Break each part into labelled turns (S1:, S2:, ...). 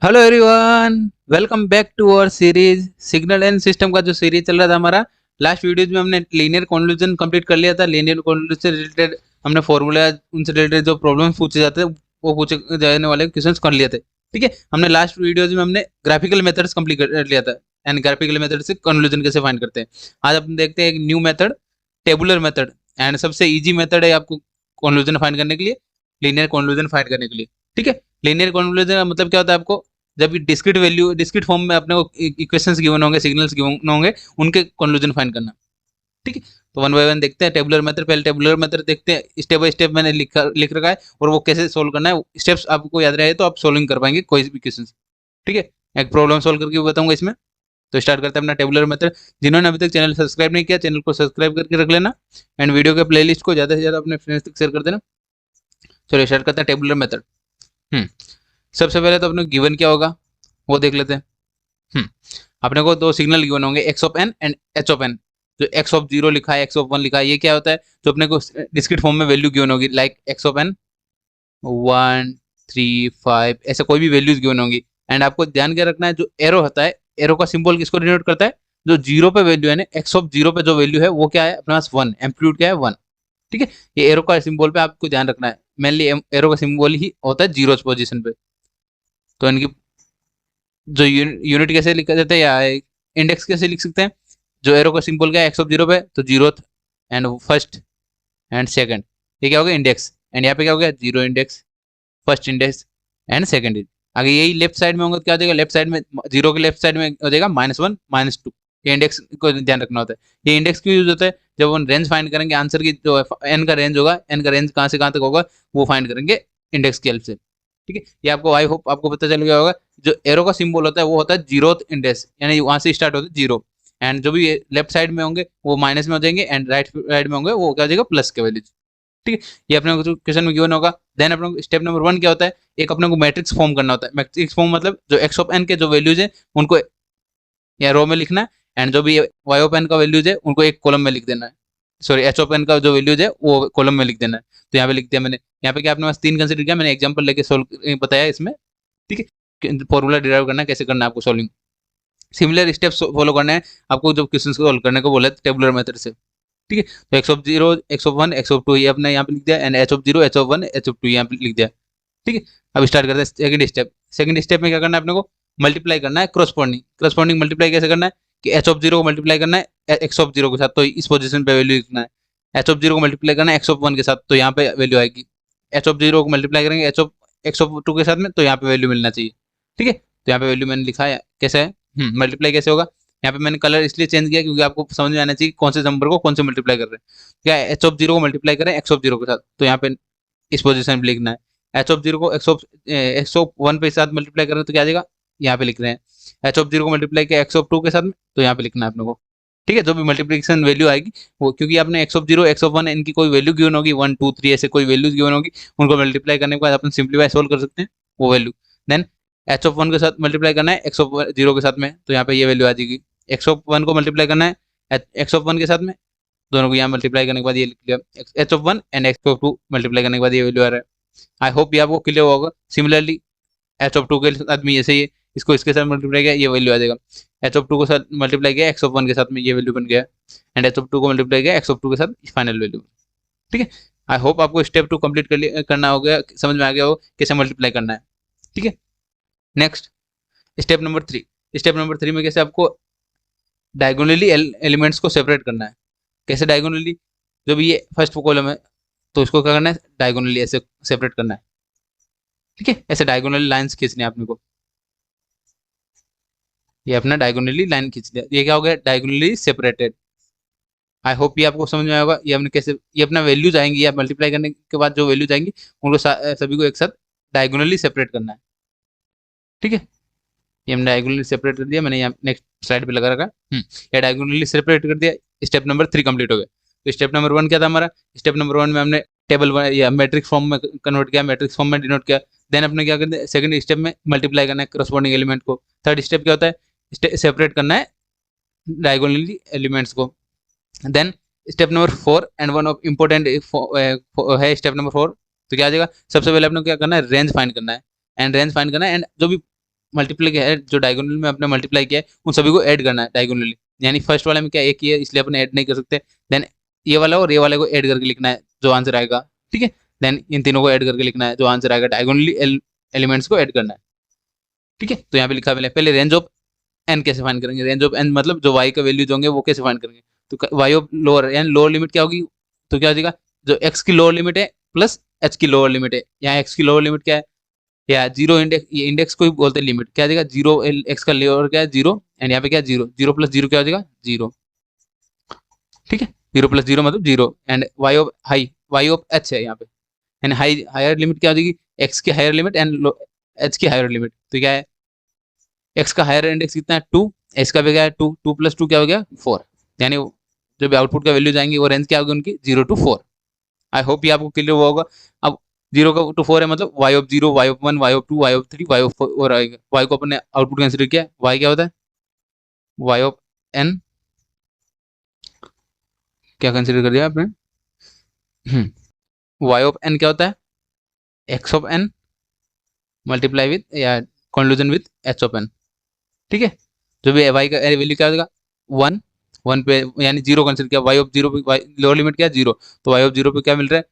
S1: Hello everyone, welcome back to our series signal and system का जो series चल रहा था हमारा। लास्ट वीडियोज में हमने लीनियर कॉन्वोल्यूशन कंप्लीट कर लिया था। लीनियर कॉन्वोल्यूशन से रिलेटेड हमने फॉर्मूला, उनसे रिलेटेड जो प्रॉब्लम्स पूछे जाते हैं वो पूछे जाने वाले क्वेश्चंस कर लिए थे। ठीक है, हमने लास्ट वीडियोज में हमने ग्राफिकल मेथड्स कंप्लीट कर लिया था एंड ग्राफिकल मेथड से कॉन्वोल्यूशन कैसे फाइंड करते हैं। आज अपन देखते हैं एक new method, tabular method. And सबसे ईजी मेथड है आपको कॉन्वोल्यूशन फाइंड करने के लिए, लीनियर कॉन्वोल्यूशन फाइंड करने के लिए। ठीक है, लीनियर कॉन्वोल्यूशन का मतलब क्या होता है आपको, जब भी डिस्क्रीट वैल्यू, डिस्क्रीट फॉर्म में अपने को इक्वेशंस गिवन होंगे, सिग्नल्स गिवन होंगे, उनके कॉन्वोल्यूशन फाइंड करना। ठीक है, तो वन बाय वन देखते हैं। टेबुलर मेथड, पहले टेबुलर मेथड देखते हैं, स्टेप बाय स्टेप मैंने लिख रखा है और वो कैसे सोल्व करना है। स्टेप्स आपको याद रहे तो आप सोल्विंग कर पाएंगे कोई भी क्वेश्चन। ठीक है, एक प्रॉब्लम सोल्व करके बताऊंगा इसमें। तो स्टार्ट करते हैं अपना टेबुलर मेथड। जिन्होंने अभी तक चैनल सब्सक्राइब नहीं किया, चैनल को सब्सक्राइब करके रख लेना एंड वीडियो के प्लेलिस्ट को ज़्यादा से ज़्यादा अपने फ्रेंड्स तक शेयर कर देना। चलो स्टार्ट करते हैं टेबुलर मेथड। सबसे पहले तो अपने गिवन क्या होगा वो देख लेते हैं। अपने को दो सिग्नल गिवन होंगे, x of n and H of n. जो एक्स ऑफ जीरो लिखा है, एक्स ऑफ वन लिखा है, ये क्या होता है, जो अपने को डिस्क्रीट फॉर्म में वैल्यू गिवन होगी, लाइक एक्स ऑफ एन 1 3 5, ऐसे कोई भी वैल्यूज गिवन होंगी। एंड आपको ध्यान क्या रखना है, जो एरो होता है, एरो का सिंबल किसको डिनोट करता है, जो जीरो पे वैल्यू है ना, एक्स ऑफ जीरो पे जो वैल्यू है वो क्या है अपने पास, वन। एम्पलीट्यूड क्या है, वन। ठीक है, ये एरो का सिंबल पे आपको ध्यान रखना है। मेनली एरो का सिंबल ही होता है जीरो पोजीशन पे। तो इनकी जो यूनिट कैसे लिखा जाता है या इंडेक्स कैसे लिख सकते हैं, जो एरो का सिंबल क्या है एक्स ऑफ जीरो पे, तो zeroth and first and second, ये क्या हो गया इंडेक्स। एंड यहाँ पे क्या हो गया, zero index, first index and second index. अगर यही लेफ्ट साइड में होगा तो क्या हो जाएगा, लेफ्ट साइड में जीरो के लेफ्ट साइड में हो जाएगा -1 -2। ये इंडेक्स को ध्यान रखना होता है। ये इंडेक्स क्यों यूज होता है, जब हम रेंज फाइंड करेंगे आंसर की, जो एन का रेंज होगा, एन का रेंज कहाँ से कहाँ तक होगा वो फाइंड करेंगे इंडेक्स की हेल्प से। ठीक है, ये आपको आई होप आपको पता चल गया होगा। जो एरो का सिंबल होता है वो होता है जीरोथ इंडेक्स, यानी वहां से स्टार्ट होता है जीरो। एंड जो भी लेफ्ट साइड में होंगे वो माइनस में हो जाएंगे एंड राइट साइड में होंगे वो क्या हो जाएगा, प्लस के वैल्यू। ठीक है, ये अपने को क्वेश्चन में गिवन होगा। देन अपने को स्टेप नंबर 1 क्या होता है, एक अपने को मैट्रिक्स फॉर्म करना होता है। मैट्रिक्स फॉर्म मतलब जो एक्स ऑफ एन के जो वैल्यूज है उनको या रो में लिखना है, एंड जो भी वाई ऑफ एन का वैल्यूज है उनको एक कॉलम में लिख देना है। सॉरी, एच ऑफ एन का जो वैल्यूज है वो कॉलम में लिख देना है। तो यहाँ पे लिख दिया मैंने। यहाँ पे क्या अपने पास तीन कंसिडर किया, मैंने एग्जाम्पल लेके सोल्व बताया इसमें। ठीक है, फॉर्मूला डिराइव करना है, कैसे करना है आपको सॉल्विंग। सिमिलर स्टेप्स फॉलो करना है आपको जो क्वेश्चन सॉल्व करने को बोला है टेबुलर मेथड से। ठीक है, तो x of zero, x of one, x of two, ये अपने यहाँ पे लिख दिया and H of zero, h of one, h of two यहाँ पे लिख दिया। ठीक है, अब स्टार्ट करते हैं सेकंड स्टेप। सेकंड स्टेप में क्या करना है अपने को, मल्टीप्लाई करना है क्रॉसपॉन्डिंग। क्रॉसपॉन्डिंग मल्टीप्लाई कैसे करना है कि एच ऑफ जीरो को मल्टीप्लाई करना है एक्स ऑफ जीरो के साथ, तो इस पोजीशन पे वैल्यू लिखना है। एच ऑफ जीरो को मल्टीप्लाई करना है एक्स ऑफ वन के साथ, तो यहाँ पे वैल्यू आएगी। एच ऑफ जीरो को मल्टीप्लाई करेंगे एक्स ऑफ टू के साथ में, तो यहाँ पे वैल्यू मिलना चाहिए। ठीक है, तो यहाँ पे वैल्यू मैंने लिखा है कैसे है, मल्टीप्लाई कैसे होगा। यहाँ पे मैंने कलर इसलिए चेंज किया क्योंकि आपको समझ में आना चाहिए कौन से नंबर को कौन से मल्टीप्लाई कर रहे हैं। क्या एच ऑफ जीरो को मल्टीप्लाई करें एक्स ऑफ जीरो के साथ, तो यहाँ पे इस पोजीशन पे लिखना है। एच ऑफ जीरो को एक्स ऑफ वन के साथ मल्टीप्लाई करें तो क्या आ जाएगा, यहाँ पे लिख रहे हैं। एच ऑफ जीरो को मल्टीप्लाई किया एक्स ऑफ टू के साथ में, तो यहाँ पे लिखना है अपने को। ठीक है, जो भी मल्टीप्लिकेशन वैल्यू आएगी वो, क्योंकि आपने x of zero, x of one, इनकी कोई वैल्यू गिवन होगी 1 2 3 ऐसे कोई वैल्यूज गिवन होगी, उनको मल्टीप्लाई करने के बाद अपन सिंप्लीफाई सोल्व कर सकते हैं वो value. Then H of one के साथ मल्टीप्लाई करना है एक्स ऑफ जीरो के साथ में, तो यहाँ पे ये वैल्यू आ जाएगी। एक्स ऑफ वन को मल्टीप्लाई करना है एक्स ऑफ वन के साथ में, दोनों को यहाँ मल्टीप्लाई करने के बाद ये लिख लिया। H of one and x of to multiply करने के बाद ये वैल्यू आ रहा है। आई होप ये आपको क्लियर होगा। सिमिलरली एच ऑफ टू के साथ में ऐसे ही इसको इसके साथ मल्टीप्लाई किया, ये वैल्यू आ जाएगा। एच ऑफ टू के साथ मल्टीप्लाई किया एक्स ऑफ वन के साथ में, ये वैल्यू बन गया। एंड एच ऑफ टू को मल्टीप्लाई किया एक्स ऑफ टू के साथ, फाइनल वैल्यू। ठीक है, आई होप आपको स्टेप 2 कंप्लीट करना हो गया, समझ में आ गया हो कैसे मल्टीप्लाई करना है। ठीक है, next step number 3। Step number 3 में कैसे आपको डायगोनली एलिमेंट्स को सेपरेट करना है। कैसे डायगोनली, जो भी ये फर्स्ट कॉलम है तो इसको क्या करना है, डायगोनली ऐसे सेपरेट करना है। ठीक है, ऐसे डायगोनली लाइंस खींचनी है अपने को। ये अपना डायगोनली लाइन खींच लिया, ये क्या हो गया, डायगोनली सेपरेटेड। आई होप ये आपको समझ में आएगा। ये हमने कैसे, ये अपना वैल्यूज आएंगी या मल्टीप्लाई करने के बाद जो वैल्यूज आएंगी उनको सभी को एक साथ डायगोनली सेपरेट करना है। ठीक है, ये हमने डायगोनली सेपरेट कर दिया, मैंने यहाँ नेक्स्ट स्लाइड पे लगा रखा। ये डायगोनली सेपरेट कर दिया, स्टेप नंबर 3 कंप्लीट हो गया। तो स्टेप नंबर 1 क्या था हमारा, स्टेप नंबर 1 में हमने टेबल या मैट्रिक्स फॉर्म में कन्वर्ट किया, मैट्रिक्स फॉर्म में डिनोट किया। देन अपने क्या करते हैं, सेकंड स्टेप में मल्टीप्लाई करना है करस्पॉन्डिंग एलिमेंट को। थर्ड स्टेप क्या होता है, सेपरेट करना है डायगोनली एलिमेंट्स को। Then step number 4 and one of important है स्टेप नंबर 4। तो क्या आ जाएगा, सबसे पहले अपने को क्या करना है, रेंज फाइंड करना है। एंड रेंज फाइंड करना है, एंड जो भी मल्टीप्लाई किया है, जो डायगोनल में अपने मल्टीप्लाई किया है उन सभी को ऐड करना है डायगोनली। यानी फर्स्ट वाले में क्या एक ही है इसलिए अपन ऐड नहीं कर सकते, देन ये वाला और ये वाले को ऐड करके लिखना है जो आंसर आएगा, ठीक है। देन इन तीनों को ऐड करके लिखना है जो आंसर आएगा, डायगोनली एलिमेंट्स को ऐड करना है, ठीक है। तो यहाँ पे लिखा पहले रेंज ऑफ एन कैसे फाइंड करेंगे, रेंज ऑफ एन मतलब जो वाई का वैल्यूज होंगे वो कैसे फाइंड करेंगे। तो वाई ऑफ लोअर यानी लोअर लिमिट क्या होगी, तो क्या हो जाएगा जो एक्स की लोअर लिमिट है प्लस एच की लोअर लिमिट है। यहाँ एक्स की लोअर लिमिट क्या है, या जीरो इंडेक्स, ये इंडेक्स को ही बोलते हैं लिमिट, क्या आ जाएगा जीरो, एक्स का लोअर क्या है जीरो, एंड यहाँ पे क्या है जीरो, जीरो प्लस जीरो क्या हो जाएगा जीरो, ठीक है। जीरो प्लस जीरो मतलब zero, and Y of high, y of h है यहाँ पे, एंड हाई हायर लिमिट क्या हो जाएगी एक्स की हायर लिमिट एंड एच की हायर लिमिट। तो क्या है एक्स का हायर इंडेक्स कितना है टू, एच का भी क्या है टू, टू प्लस टू क्या हो गया फोर, यानी जो भी आउटपुट का वैल्यू जाएंगे वो रेंज क्या होगी उनकी zero to four. I hope ये आपको क्लियर हुआ होगा। अब जीरो का टू फोर है मतलब Y of zero, Y of one, Y of two, Y of three, Y of four आएगा। वाई को अपने आउटपुट कंसिडर किया, वाई क्या होता है वाई ऑफ एन, क्या कंसिडर कर दिया आपने, वाई ऑफ एन क्या होता है X of N multiply with या conclusion with H of N, ठीक है। जो भी वाई का वैल्यू क्या हो जाएगा वन, वन पे यानी जीरो कंसिडर किया, वाई ऑफ जीरो पे लोअर लिमिट क्या है जीरो, तो वाई ऑफ जीरो पे क्या मिल रहा है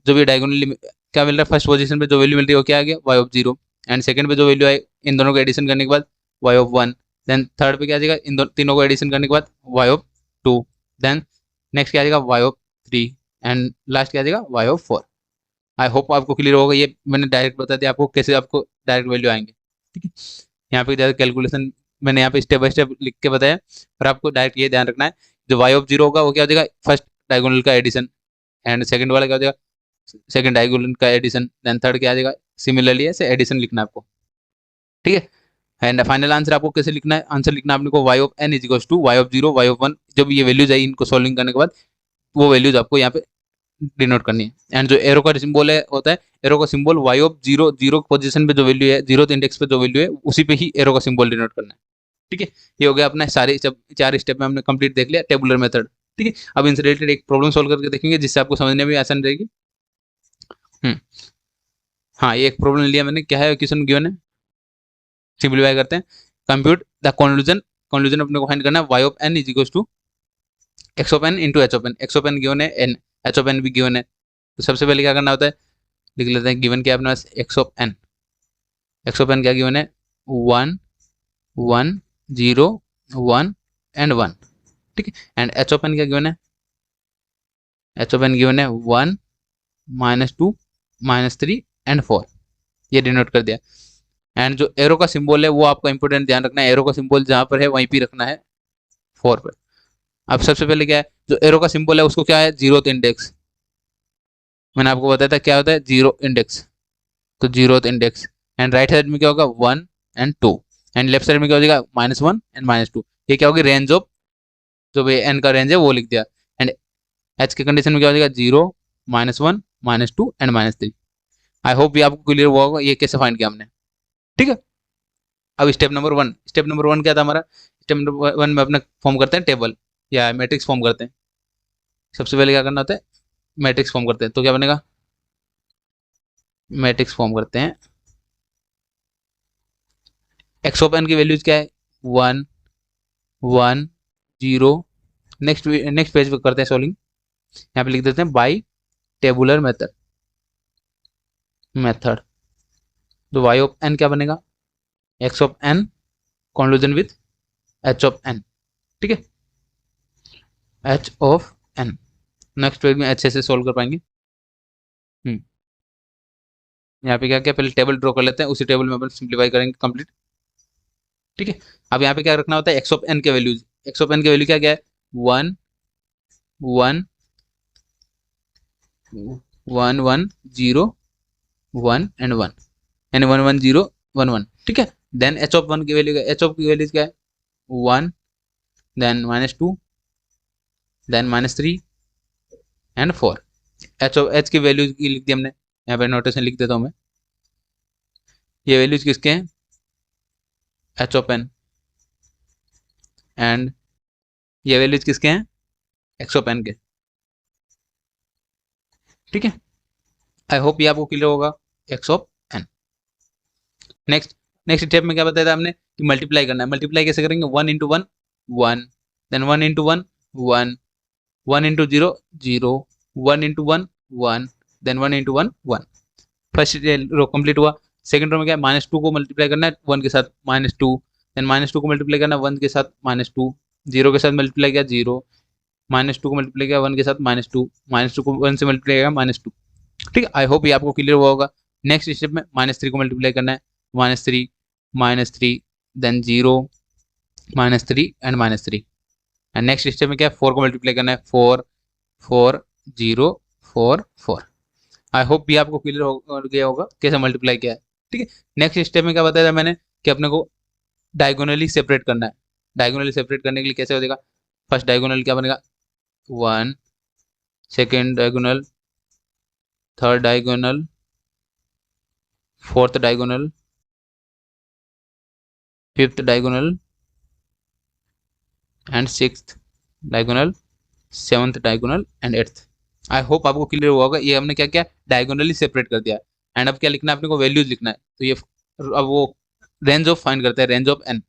S1: जो भी डायगोनल क्या मिल रहा है फर्स्ट पोजीशन पे जो वैल्यू मिल रही है वो क्या आ गया y of zero, and second पे जो वैल्यू आए इन दोनों को एडिशन करने के बाद y of one, then third पे क्या आ जाएगा इन तीनों को एडिशन करने के बाद y of two, then next क्या आ जाएगा y of three, and last क्या आ जाएगा y of four. I hope आपको क्लियर होगा, ये मैंने डायरेक्ट बता दिया आपको कैसे आपको डायरेक्ट वैल्यू आएंगे, ठीक है। यहाँ पे ज़्यादा कैलकुलेशन मैंने यहाँ पे स्टेप बाय स्टेप लिख के बताया, और आपको डायरेक्ट ये ध्यान रखना है जो वाई ऑफ जीरो होगा वो क्या हो जाएगा फर्स्ट डायगोनल का एडिशन, एंड सेकंड वाला क्या हो जाएगा सेकंड डायगोनल का एडिशन, देन थर्ड क्या आ जाएगा सिमिलरली ऐसे एडिशन लिखना है आपको, ठीक है। एंड फाइनल आंसर आपको कैसे लिखना है, आंसर लिखना है आपने को y of n is equals to Y of zero, Y of one, जब ये वैल्यूज आई इनको सॉल्विंग करने के बाद वो वैल्यूज आपको यहाँ पे डिनोट करनी है। एंड जो एरो का सिंबल है होता है एरो का symbol y of zero, zero position पे जो वैल्यू है जीरो इंडेक्स पे जो वैल्यू है उसी पे ही एरो का सिंबल डिनोट करना है, ठीक है। ये हो गया अपना सारे चार स्टेप में हमने कंप्लीट देख लिया टेबुलर मेथड, ठीक है। अब इनसे रिलेटेड एक प्रॉब्लम सॉल्व करके देखेंगे जिससे आपको समझने में आसान रहेगी। हाँ ये एक प्रॉब्लम लिया मैंने, क्या है क्वेश्चन गिवन है, सिंप्लीफाई करते हैं। कंप्यूट द कॉन्क्लूजन, कॉन्क्लूजन अपने को फाइंड करना है Y of n is equals to x of n into h of N, x of N given है एन, एच ऑफ एन भी गिवन है। तो सबसे पहले क्या करना होता है लिख लेते हैं गिवन क्या है अपने पास X of N, x of N क्या गिवन है one, one, zero, one and one, ठीक है। एंड एच ऑफ एन क्या गिवन है, एच ऑफ एन गिवन है one, minus two, minus three and four, ये डिनोट कर दिया। एंड जो एरो का सिंबल है वो आपका इंपॉर्टेंट ध्यान रखना है, एरो का सिंबल जहाँ पर है वहीं पे रखना है फोर पर। अब सबसे पहले क्या है जो एरो का सिंबल है उसको क्या है जीरोथ इंडेक्स, मैंने आपको बताया था क्या होता है जीरो इंडेक्स, तो zeroth index. And right side में क्या होगा one and two, and left side में क्या हो जाएगा minus one and minus two, ये क्या होगी रेंज ऑफ जो भी एन का रेंज है वो लिख दिया। एंड एच के कंडीशन में क्या हो जाएगा zero, minus one, minus to and minus three. I hope ये आपको क्लियर हुआ होगा ये कैसे फाइंड किया हमने, ठीक है। अब step number one, step number one क्या था हमारा, स्टेप नंबर वन में अपना फॉर्म करते हैं टेबल या मैट्रिक्स फॉर्म करते हैं। सबसे पहले क्या करना होता है मैट्रिक्स फॉर्म करते हैं, तो क्या बनेगा मैट्रिक्स फॉर्म करते हैं। एक्स ऑफ एन की वैल्यूज क्या है one, one, zero, next next page पे करते हैं सॉल्विंग, यहाँ पे लिख देते हैं बाई टेबुलर मेथड, मेथड तो वाई ऑफ एन क्या बनेगा x of n conclusion with H of N, ठीक है, H of n. Next page में अच्छे से सोल्व कर पाएंगे। यहाँ पे क्या क्या पहले टेबल ड्रॉ कर लेते हैं, उसी टेबल में अपन सिंप्लीफाई करेंगे कंप्लीट, ठीक है। अब यहाँ पे क्या रखना होता है एक्स ऑफ एन के वैल्यूज, एक्स ऑफ एन के वैल्यू क्या क्या है one, one, one, one, zero, one and one, यानी one, one, zero, one, one, ठीक है। देन एच ऑफ वन की वैल्यू, एच ऑफ की वैल्यूज क्या है one, then minus two, then minus three and four. H of H की values की लिख दी हमने, यहाँ पे नोटेशन लिख देता हूँ मैं, ये वैल्यूज किसके हैं एच ऑफ एन, एंड ये वैल्यूज किसके हैं एक्स ऑफ एन के, ठीक है। आई होप ये आपको क्लियर होगा x of n. Next next step में क्या बताया था हमने कि मल्टीप्लाई करना है। मल्टीप्लाई कैसे करेंगे, 1 into 1 1, then 1 into 1 1, 1 into 0 0, 1 into 1 1, then 1 into 1 1। First row complete हुआ। सेकंड रो में क्या है, -2 को मल्टीप्लाई करना है 1 के साथ -2, देन -2 को मल्टीप्लाई करना है 1 के साथ -2, 0 के साथ मल्टीप्लाई किया 0, -2 को मल्टीप्लाई किया 1 के साथ -2, -2 को 1 से मल्टीप्लाई किया -2। ठीक है, आई होप ये आपको क्लियर हुआ होगा। नेक्स्ट स्टेप में -3 को मल्टीप्लाई करना है, -3 then 0 -3 and -3। And next step में क्या है, 4 को मल्टीप्लाई करना है 4 4 0 4 4। आई होप ये आपको क्लियर हो गया होगा कैसे मल्टीप्लाई किया है। ठीक है, नेक्स्ट स्टेप में क्या बताया था मैंने कि अपने को डायगोनली सेपरेट करना है। डायगोनली सेपरेट करने के लिए कैसे हो जाएगा, फर्स्ट डायगोनल क्या बनेगा 1, second diagonal, third diagonal, fourth diagonal, fifth diagonal and sixth diagonal, seventh diagonal and eighth. I hope आपको क्लियर हुआ होगा। ये हमने क्या किया, डायगोनली सेपरेट कर दिया। एंड अब क्या लिखना है अपने को, वैल्यूज लिखना है। तो ये अब वो रेंज ऑफ फाइंड करते हैं, range of N,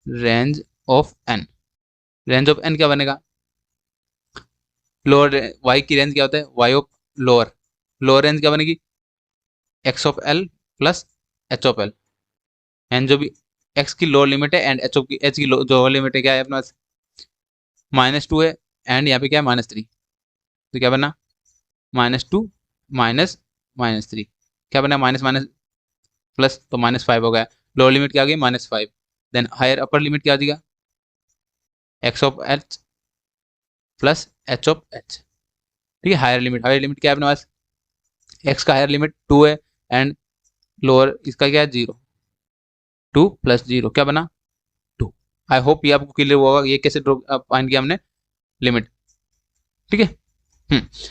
S1: range of N. Range of N क्या बनेगा, लोअर वाई की रेंज क्या होता है, Y of lower, lower range क्या बनेगी X of L plus H of L. And जो भी एक्स की लोअर लिमिट है एंड एच की जो लोअर लिमिट है क्या है अपना -2 है, एंड यहाँ पे क्या है -3। तो क्या बना -2 माइनस -3, क्या बना माइनस माइनस प्लस, तो -5 हो गया। लोअर लिमिट क्या आ गई -5, देन हायर अपर लिमिट क्या आ जाएगा x of H plus H of H. ठीक है, हायर लिमिट क्या है अपने पास, एक्स का हायर लिमिट 2 है एंड लोअर इसका क्या है 0, 2 प्लस 0 क्या बना 2। आई होप ये आपको क्लियर हुआ होगा ये कैसे फाइंड किया हमने लिमिट। ठीक है,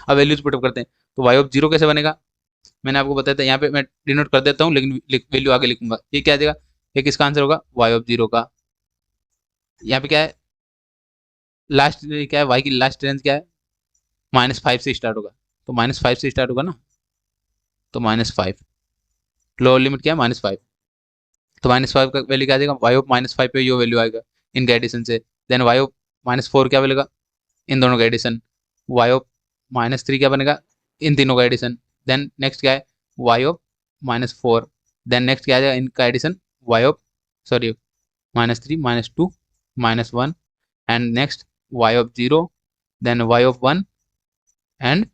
S1: अब वैल्यूज पुटअप करते हैं। तो वाई ऑफ 0 कैसे बनेगा, मैंने आपको बताया था, यहाँ पे मैं डिनोट कर देता हूँ लेकिन वैल्यू आगे लिखूंगा। ये क्या आ जाएगा, ये किसका आंसर होगा वाई ऑफ 0 का। यहाँ पे क्या है लास्ट, क्या है वाई की लास्ट रेंज क्या है -5 से स्टार्ट होगा, तो -5 से स्टार्ट होगा ना, तो -5, लोअर लिमिट क्या है -5, तो -5 का वैल्यू क्या आ जाएगा, वाई ऑफ -5 पे यो वैल्यू आएगा इनके एडिशन से। देन वाई ऑफ -4 क्या बनेगा इन दोनों का एडिशन, वाई ऑफ -3 क्या बनेगा इन तीनों का एडिशन। देन नेक्स्ट क्या है वाई ऑफ -4, देन नेक्स्ट क्या आ जाएगा इनका addition Y of sorry -3 -2 -1 and next Y of 0, then Y of 1 and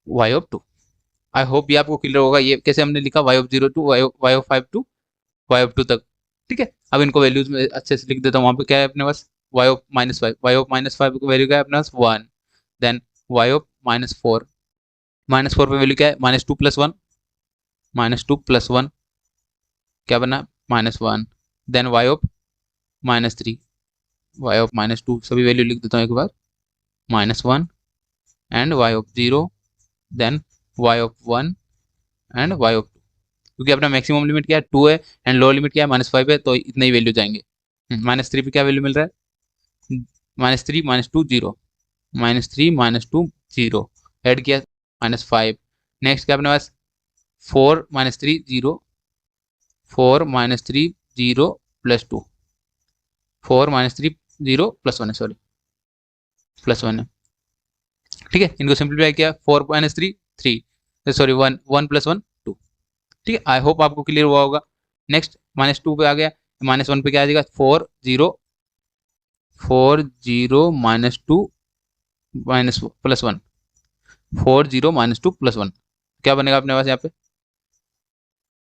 S1: Y of 2। I hope ये आपको क्लियर होगा ये कैसे हमने लिखा Y of 0 to Y of 5 to Y of 2 तक। ठीक है, अब इनको वैल्यूज में अच्छे से लिख देता हूँ। वहाँ पे क्या है अपने पास वाई ऑफ -5, वाई ऑफ -5 को वैल्यू क्या है अपने पास 1, देन वाई ऑफ -4, -4 पे वैल्यू क्या है -2 प्लस 1, -2 प्लस 1 क्या बना -1, then Y of -3, Y of -2 सभी वैल्यू लिख देता हूँ एक बार -1 and Y of 0, then Y of 1 and Y of 2। क्योंकि अपना मैक्सिमम लिमिट क्या है 2 है एंड लोअर लिमिट क्या है -5 है, तो इतने ही वैल्यू जाएंगे। -3 पे क्या वैल्यू मिल रहा है -3 -2 0, -3 -2 0 ऐड किया -5। नेक्स्ट क्या अपने पास 4 -3 0, 4 -3 0 प्लस 2, 4 -3 0 प्लस 1 है सॉरी प्लस 1 है। ठीक है, इनको सिंप्लीफाई किया 4 -3 3 सॉरी 1 1 प्लस 1 2। ठीक है, आई होप आपको क्लियर हुआ होगा। नेक्स्ट -2 पे आ गया, -1 पे क्या आ जाएगा 4 0 -2 प्लस 1, 4 0 -2 प्लस 1 क्या बनेगा अपने पास यहाँ पे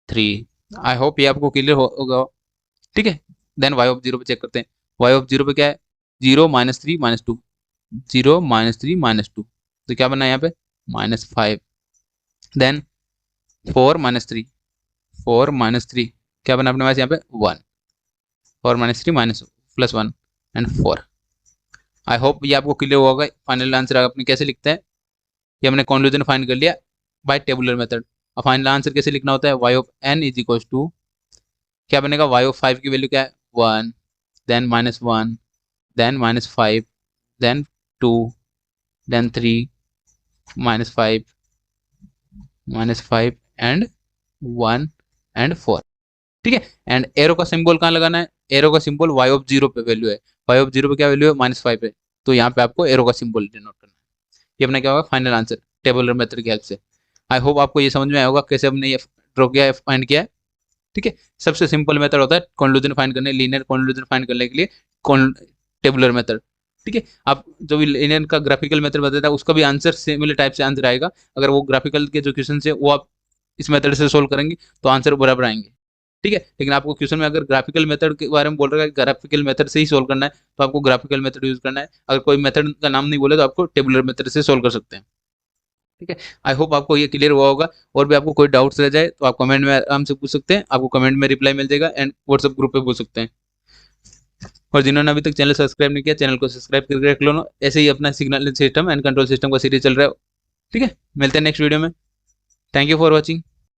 S1: 3। आई होप ये आपको क्लियर होगा। ठीक है, देन वाई ऑफ 0 पे चेक करते हैं। वाई ऑफ 0 पे क्या है 0 -3 -2, 0 -3 -2, तो क्या बना यहाँ पे -5। देन 4 -3, 4 -3 क्या बना अपने पास यहाँ पे 1, 4 -3 प्लस 1 एंड 4। आई होप ये आपको क्लियर होगा। फाइनल आंसर अपने कैसे लिखते हैं, ये हमने कॉन्क्लूजन फाइंड कर लिया बाय टेबुलर मेथड। अब फाइनल आंसर कैसे लिखना होता है, Y of n is equal to क्या बनेगा वाई ऑफ 5 की वैल्यू क्या है 1, then -1, then -5, then 2, then 3 -5 and 1 and 4। ठीक है। एंड एरो का सिंबल कहाँ लगाना है, एरो का सिंबल y ऑफ 0 पे वैल्यू है, y ऑफ 0 पे क्या वैल्यू है -5 है, तो यहाँ पे आपको एरो का सिंबल डिनोट करना है। ये अपना क्या होगा फाइनल आंसर टेबुलर मेथड की हेल्प से। आई होप आपको ये समझ में आया होगा कैसे हमने ये ड्रॉ किया है, फाइंड किया है। ठीक है, सबसे सिंपल मेथड होता है कॉन्क्लूजन फाइंड करने, लीनियर कॉन्क्लूजन फाइंड करने के लिए टेबुलर मेथड। ठीक है, आप जो भी लीनियर का ग्राफिकल मेथड बताता है उसका भी आंसर सिमिलर टाइप से आंसर आएगा। अगर वो ग्राफिकल के जो क्वेश्चन है वो आप इस मेथड से सोल्व करेंगे तो आंसर बराबर आएंगे। ठीक है, लेकिन आपको क्वेश्चन में अगर ग्राफिकल मेथड के बारे में बोल रहा है, ग्राफिकल मेथड से ही सोल्व करना है, तो आपको ग्राफिकल मेथड यूज करना है। अगर कोई मेथड का नाम नहीं बोले तो आपको टेबुलर मेथड से सोल्व कर सकते हैं। ठीक है, आई होप आपको ये क्लियर हुआ होगा। और भी आपको कोई डाउट्स रह जाए तो आप कमेंट में आराम से पूछ सकते हैं, आपको कमेंट में रिप्लाई मिल जाएगा एंड व्हाट्सएप ग्रुप पे पूछ सकते हैं। और जिन्होंने अभी तक चैनल सब्सक्राइब नहीं किया, चैनल को सब्सक्राइब करके रख लो। ऐसे ही अपना signal system and control system का सीरीज चल रहा है। ठीक है, मिलते हैं नेक्स्ट वीडियो में। Thank you for watching.